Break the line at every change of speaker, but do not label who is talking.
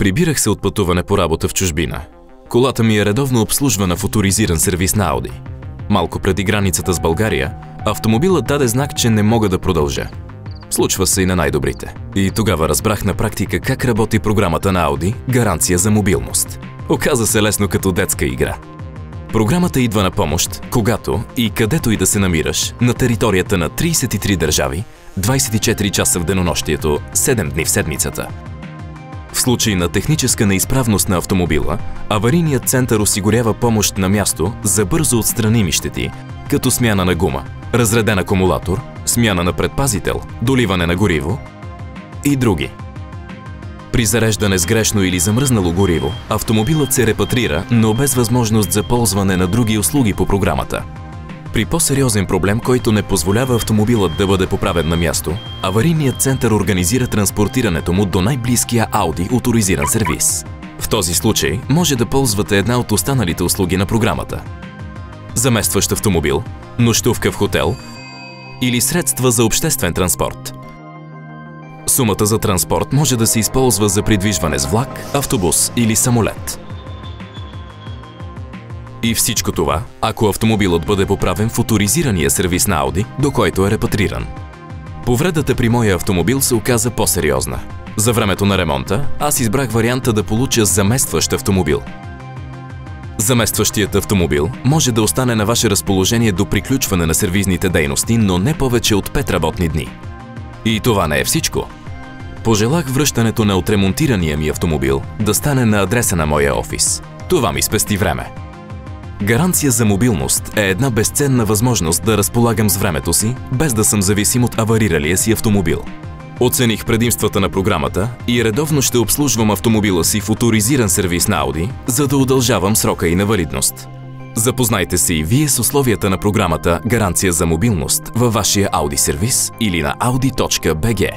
Прибирах се от пътуване по работа в чужбина. Колата ми е редовно обслужвана в оторизиран сервис на Ауди. Малко преди границата с България, автомобилът даде знак, че не мога да продължа. Случва се и на най-добрите. И тогава разбрах на практика как работи програмата на Ауди „Гаранция за мобилност“. Оказа се лесно като детска игра. Програмата идва на помощ, когато и където и да се намираш, на територията на 33 държави, 24 часа в денонощието, 7 дни в седмицата. В случай на техническа неизправност на автомобила, аварийният център осигурява помощ на място за бързо отстраними щети, като смяна на гума, разреден акумулатор, смяна на предпазител, доливане на гориво и други. При зареждане с грешно или замръзнало гориво, автомобилът се репатрира, но без възможност за ползване на други услуги по програмата. При по-сериозен проблем, който не позволява автомобилът да бъде поправен на място, аварийният център организира транспортирането му до най-близкия Audi оторизиран сервис. В този случай може да ползвате една от останалите услуги на програмата: заместващ автомобил, нощувка в хотел или средства за обществен транспорт. Сумата за транспорт може да се използва за придвижване с влак, автобус или самолет. И всичко това, ако автомобилът бъде поправен в оторизирания сервис на Audi, до който е репатриран. Повредата при моя автомобил се оказа по-сериозна. За времето на ремонта аз избрах варианта да получа заместващ автомобил. Заместващият автомобил може да остане на ваше разположение до приключване на сервизните дейности, но не повече от 5 работни дни. И това не е всичко. Пожелах връщането на отремонтирания ми автомобил да стане на адреса на моя офис. Това ми спести време. Гаранция за мобилност е една безценна възможност да разполагам с времето си, без да съм зависим от авариралия си автомобил. Оцених предимствата на програмата и редовно ще обслужвам автомобила си в оторизиран сервис на Audi, за да удължавам срока и на валидност. Запознайте се и вие с условията на програмата „Гаранция за мобилност“ във вашия Audi сервис или на audi.bg.